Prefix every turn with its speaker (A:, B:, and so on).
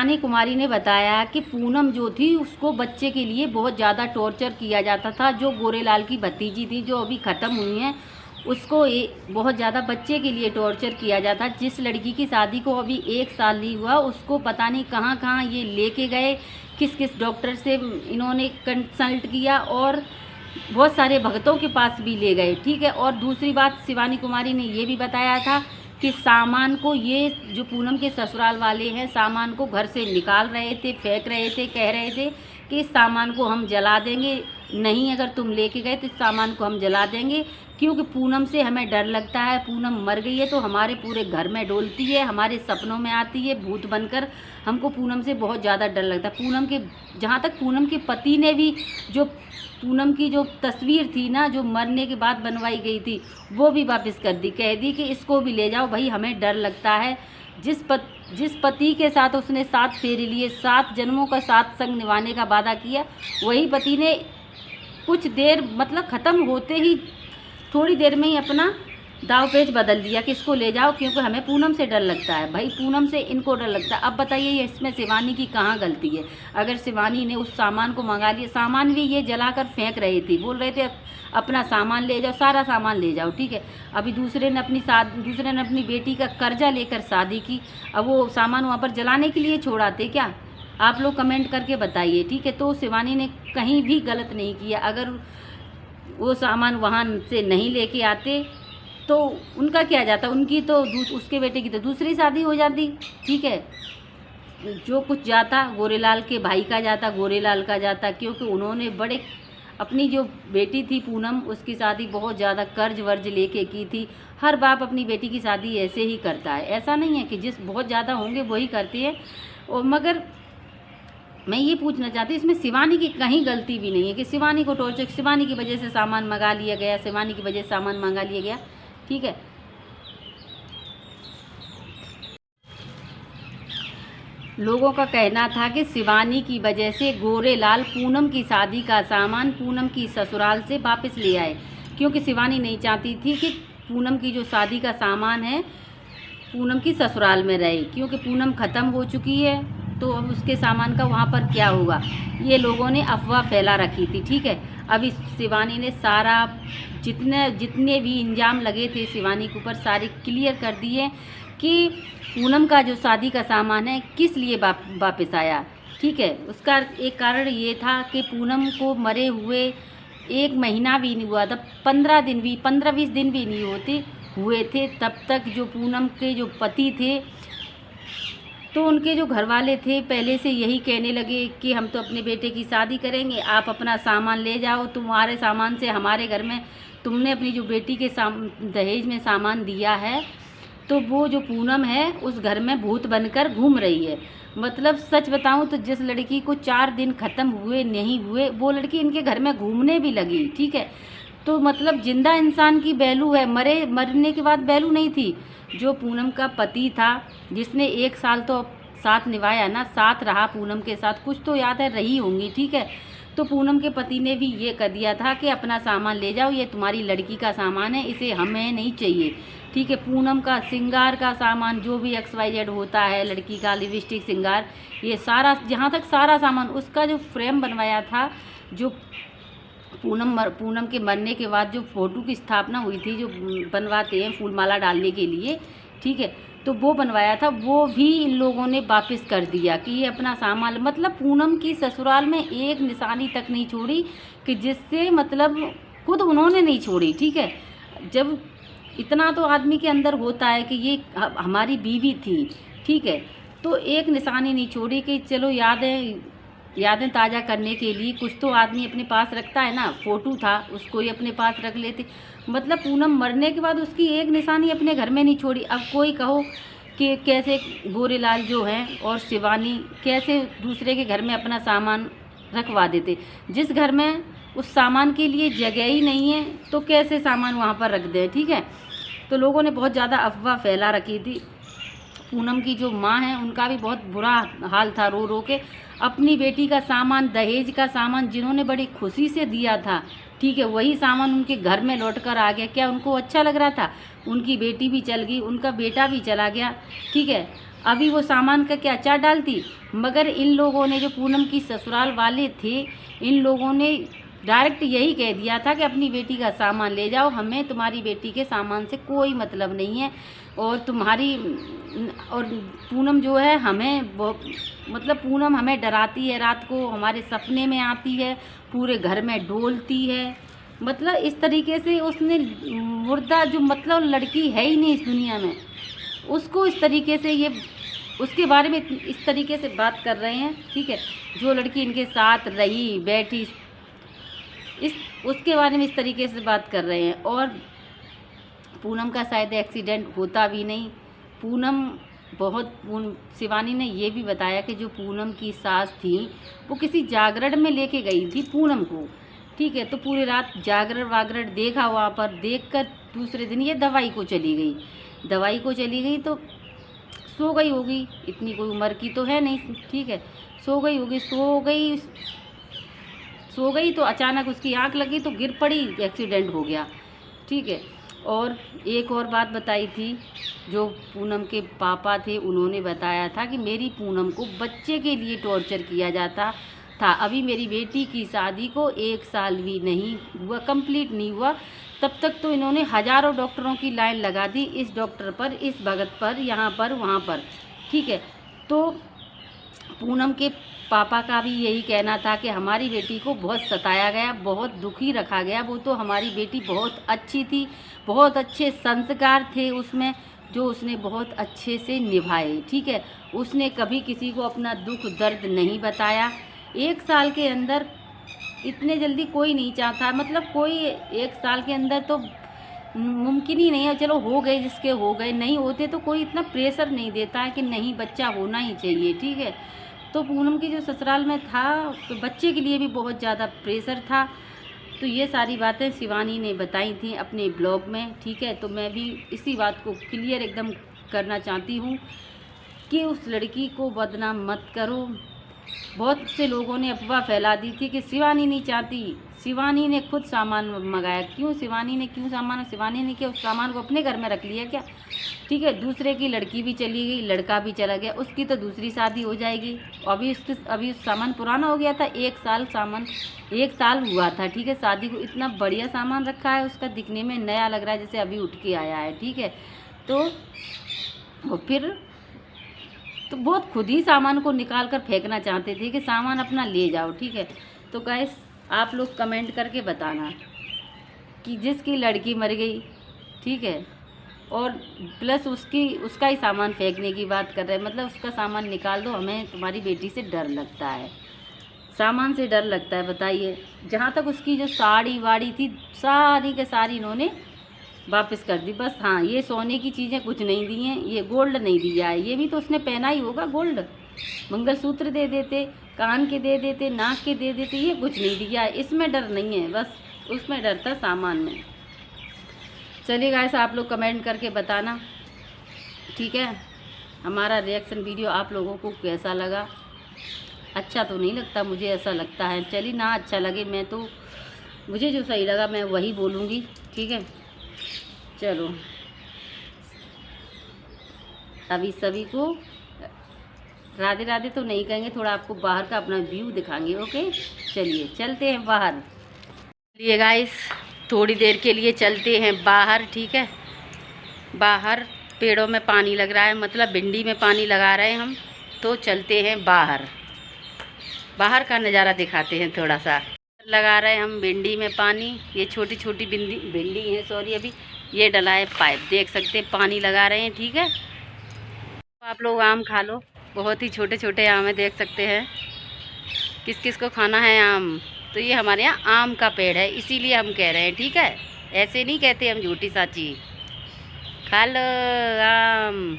A: शिवानी कुमारी ने बताया कि पूनम जो थी उसको बच्चे के लिए बहुत ज़्यादा टॉर्चर किया जाता था। जो गोरेलाल की भतीजी थी जो अभी ख़त्म हुई हैं, उसको बहुत ज़्यादा बच्चे के लिए टॉर्चर किया जाता। जिस लड़की की शादी को अभी 1 साल नहीं हुआ, उसको पता नहीं कहाँ कहाँ ये लेके गए, किस किस डॉक्टर से इन्होंने कंसल्ट किया और बहुत सारे भक्तों के पास भी ले गए। ठीक है। और दूसरी बात, शिवानी कुमारी ने ये भी बताया था कि सामान को, ये जो पूनम के ससुराल वाले हैं, सामान को घर से निकाल रहे थे, फेंक रहे थे, कह रहे थे कि इस सामान को हम जला देंगे, नहीं अगर तुम लेके गए तो इस सामान को हम जला देंगे, क्योंकि पूनम से हमें डर लगता है। पूनम मर गई है तो हमारे पूरे घर में डोलती है, हमारे सपनों में आती है भूत बनकर, हमको पूनम से बहुत ज़्यादा डर लगता है। पूनम के, जहाँ तक पूनम के पति ने भी जो पूनम की जो तस्वीर थी ना, जो मरने के बाद बनवाई गई थी, वो भी वापस कर दी, कह दी कि इसको भी ले जाओ भाई, हमें डर लगता है। जिस पति के साथ उसने 7 फेरे लिए, 7 जन्मों का साथ संग निभाने का वादा किया, वही पति ने कुछ देर मतलब ख़त्म होते ही थोड़ी देर में ही अपना दाव पेच बदल दिया कि इसको ले जाओ, क्योंकि हमें पूनम से डर लगता है। भाई पूनम से इनको डर लगता है। अब बताइए इसमें शिवानी की कहाँ गलती है? अगर शिवानी ने उस सामान को मंगा लिया, सामान भी ये जलाकर फेंक रहे थे, बोल रहे थे अपना सामान ले जाओ, सारा सामान ले जाओ। ठीक है। अभी दूसरे ने अपनी बेटी का कर्जा लेकर शादी की, अब वो सामान वहाँ पर जलाने के लिए छोड़ा थे क्या? आप लोग कमेंट करके बताइए। ठीक है। तो शिवानी ने कहीं भी गलत नहीं किया। अगर वो सामान वहाँ से नहीं लेके आते तो उनका क्या जाता, उनकी तो उसके बेटे की तो दूसरी शादी हो जाती। ठीक है। जो कुछ जाता गोरेलाल के भाई का जाता, गोरेलाल का जाता, क्योंकि उन्होंने बड़े, अपनी जो बेटी थी पूनम, उसकी शादी बहुत ज़्यादा कर्ज वर्ज लेके की थी। हर बाप अपनी बेटी की शादी ऐसे ही करता है, ऐसा नहीं है कि जिस बहुत ज़्यादा होंगे वही करते हैं। और मगर मैं ये पूछना चाहती, इसमें शिवानी की कहीं गलती भी नहीं है कि शिवानी को टॉर्चर, शिवानी की वजह से सामान मंगा लिया गया, शिवानी की वजह से सामान मंगा लिया गया। ठीक है। लोगों का कहना था कि शिवानी की वजह से गोरेलाल पूनम की शादी का सामान पूनम की ससुराल से वापस ले आए, क्योंकि शिवानी नहीं चाहती थी कि पूनम की जो शादी का सामान है पूनम की ससुराल में रहे, क्योंकि पूनम ख़त्म हो चुकी है तो अब उसके सामान का वहाँ पर क्या होगा, ये लोगों ने अफवाह फैला रखी थी। ठीक है। अभी शिवानी ने सारा जितने भी इंजाम लगे थे शिवानी के ऊपर सारे क्लियर कर दिए कि पूनम का जो शादी का सामान है किस लिए वापस आया। ठीक है। उसका एक कारण ये था कि पूनम को मरे हुए 1 महीना भी नहीं हुआ था, 15-20 दिन भी नहीं हुए थे, तब तक जो पूनम के जो पति थे तो उनके जो घर वाले थे पहले से यही कहने लगे कि हम तो अपने बेटे की शादी करेंगे, आप अपना सामान ले जाओ, तुम्हारे सामान से हमारे घर में, तुमने अपनी जो बेटी के दहेज में सामान दिया है, तो वो जो पूनम है उस घर में भूत बनकर घूम रही है। मतलब सच बताऊं तो जिस लड़की को 4 दिन ख़त्म हुए नहीं हुए, वो लड़की इनके घर में घूमने भी लगी। ठीक है। तो मतलब जिंदा इंसान की वैल्यू है, मरने के बाद वैल्यू नहीं थी। जो पूनम का पति था जिसने 1 साल तो साथ निभाया ना, साथ रहा पूनम के साथ, कुछ तो याद है रही होंगी। ठीक है। तो पूनम के पति ने भी ये कर दिया था कि अपना सामान ले जाओ, ये तुम्हारी लड़की का सामान है, इसे हमें नहीं चाहिए। ठीक है। पूनम का श्रृंगार का सामान जो भी XYZ होता है, लड़की का लिपस्टिक, श्रृंगार, ये सारा, जहाँ तक सारा सामान, उसका जो फ्रेम बनवाया था, जो पूनम के मरने के बाद जो फ़ोटो की स्थापना हुई थी, जो बनवाते हैं फूल माला डालने के लिए, ठीक है, तो वो बनवाया था, वो भी इन लोगों ने वापस कर दिया कि ये अपना सामान, मतलब पूनम की ससुराल में एक निशानी तक नहीं छोड़ी कि जिससे, मतलब खुद उन्होंने नहीं छोड़ी। ठीक है। जब इतना तो आदमी के अंदर होता है कि ये हमारी बीवी थी, ठीक है, तो एक निशानी नहीं छोड़ी कि चलो यादें ताज़ा करने के लिए कुछ तो आदमी अपने पास रखता है ना। फ़ोटो था, उसको ही अपने पास रख लेते। मतलब पूनम मरने के बाद उसकी एक निशानी अपने घर में नहीं छोड़ी। अब कोई कहो कि कैसे गोरेलाल जो हैं और शिवानी कैसे दूसरे के घर में अपना सामान रखवा देते, जिस घर में उस सामान के लिए जगह ही नहीं है तो कैसे सामान वहाँ पर रख दें। ठीक है। तो लोगों ने बहुत ज़्यादा अफवाह फैला रखी थी। पूनम की जो माँ है उनका भी बहुत बुरा हाल था, रो रो के अपनी बेटी का सामान, दहेज का सामान जिन्होंने बड़ी खुशी से दिया था, ठीक है, वही सामान उनके घर में लौट कर आ गया। क्या उनको अच्छा लग रहा था? उनकी बेटी भी चल गई, उनका बेटा भी चला गया। ठीक है। अभी वो सामान का क्या अचार डालती। मगर इन लोगों ने, जो पूनम की ससुराल वाले थे, इन लोगों ने डायरेक्ट यही कह दिया था कि अपनी बेटी का सामान ले जाओ, हमें तुम्हारी बेटी के सामान से कोई मतलब नहीं है। और पूनम जो है हमें मतलब पूनम हमें डराती है, रात को हमारे सपने में आती है, पूरे घर में डोलती है। मतलब इस तरीके से उसने मुर्दा, जो मतलब लड़की है ही नहीं इस दुनिया में, उसको इस तरीके से ये उसके बारे में इस तरीके से बात कर रहे हैं। ठीक है, जो लड़की इनके साथ रही बैठी, उसके बारे में इस तरीके से बात कर रहे हैं। और पूनम का शायद एक्सीडेंट होता भी नहीं। शिवानी ने ये भी बताया कि जो पूनम की सास थी वो किसी जागरण में लेके गई थी पूनम को। ठीक है, तो पूरी रात जागरण वागरण देखा, वहाँ पर देखकर दूसरे दिन ये दवाई को चली गई। तो सो गई होगी, इतनी कोई उम्र की तो है नहीं। ठीक है, सो गई होगी, सो गई तो अचानक उसकी आंख लगी तो गिर पड़ी, एक्सीडेंट हो गया। ठीक है, और एक और बात बताई थी, जो पूनम के पापा थे उन्होंने बताया था कि मेरी पूनम को बच्चे के लिए टॉर्चर किया जाता था। अभी मेरी बेटी की शादी को 1 साल भी नहीं हुआ, कंप्लीट नहीं हुआ, तब तक तो इन्होंने हज़ारों डॉक्टरों की लाइन लगा दी, इस डॉक्टर पर, इस भगत पर, यहाँ पर, वहाँ पर। ठीक है, तो पूनम के पापा का भी यही कहना था कि हमारी बेटी को बहुत सताया गया, बहुत दुखी रखा गया। वो तो हमारी बेटी बहुत अच्छी थी, बहुत अच्छे संस्कार थे उसमें, जो उसने बहुत अच्छे से निभाए। ठीक है, उसने कभी किसी को अपना दुख दर्द नहीं बताया। 1 साल के अंदर इतने जल्दी कोई नहीं चाहता, मतलब कोई 1 साल के अंदर तो मुमकिन ही नहीं है। चलो हो गए जिसके हो गए, नहीं होते तो कोई इतना प्रेशर नहीं देता है कि नहीं बच्चा होना ही चाहिए। ठीक है, तो पूनम की जो ससुराल में था तो बच्चे के लिए भी बहुत ज़्यादा प्रेशर था। तो ये सारी बातें शिवानी ने बताई थी अपने ब्लॉग में। ठीक है, तो मैं भी इसी बात को क्लियर एकदम करना चाहती हूँ कि उस लड़की को बदनाम मत करो। बहुत से लोगों ने अफवाह फैला दी थी कि शिवानी नहीं चाहती, शिवानी ने खुद सामान मंगाया। क्यों शिवानी ने क्या उस सामान को अपने घर में रख लिया क्या? ठीक है, दूसरे की लड़की भी चली गई, लड़का भी चला गया, उसकी तो दूसरी शादी हो जाएगी। अभी सामान पुराना हो गया था, 1 साल हुआ था। ठीक है, शादी को इतना बढ़िया सामान रखा है, उसका दिखने में नया लग रहा है जैसे अभी उठ के आया है। ठीक है, तो फिर तो बहुत खुद ही सामान को निकाल कर फेंकना चाहते थे कि सामान अपना ले जाओ। ठीक है, तो गाइस आप लोग कमेंट करके बताना कि जिसकी लड़की मर गई, ठीक है, और प्लस उसका ही सामान फेंकने की बात कर रहे हैं, मतलब उसका सामान निकाल दो, हमें तुम्हारी बेटी से डर लगता है, सामान से डर लगता है। बताइए, जहाँ तक उसकी जो साड़ी वाड़ी थी सारी के सारी इन्होंने वापस कर दी। बस हाँ, ये सोने की चीज़ें कुछ नहीं दी हैं, ये गोल्ड नहीं दिया है, ये भी तो उसने पहना ही होगा गोल्ड। मंगलसूत्र दे देते, कान के दे देते, नाक के दे देते, ये कुछ नहीं दिया है। इसमें डर नहीं है, बस उसमें डर था सामान में। चलिए गाइस, आप लोग कमेंट करके बताना। ठीक है, हमारा रिएक्शन वीडियो आप लोगों को कैसा लगा? अच्छा तो नहीं लगता, मुझे ऐसा लगता है। चलिए ना, अच्छा लगे, मुझे जो सही लगा मैं वही बोलूँगी। ठीक है, चलो अभी सभी को राधे राधे तो नहीं कहेंगे, थोड़ा आपको बाहर का अपना व्यू दिखाएंगे। ओके, चलिए चलते हैं बाहर। चलिए गाइस, थोड़ी देर के लिए चलते हैं बाहर। ठीक है, बाहर पेड़ों में पानी लग रहा है, मतलब भिंडी में पानी लगा रहे हैं हम, तो चलते हैं बाहर का नज़ारा दिखाते हैं। थोड़ा सा लगा रहे हैं हम भिंडी में पानी, ये छोटी छोटी भिंडी है, सॉरी, अभी ये डला है पाइप, देख सकते हैं पानी लगा रहे हैं। ठीक है, आप लोग आम खा लो, बहुत ही छोटे छोटे आम है, देख सकते हैं। किस किस को खाना है आम? तो ये हमारे यहाँ आम का पेड़ है, इसीलिए हम कह रहे हैं। ठीक है, ऐसे नहीं कहते हम झूठी साची। खा लो आम।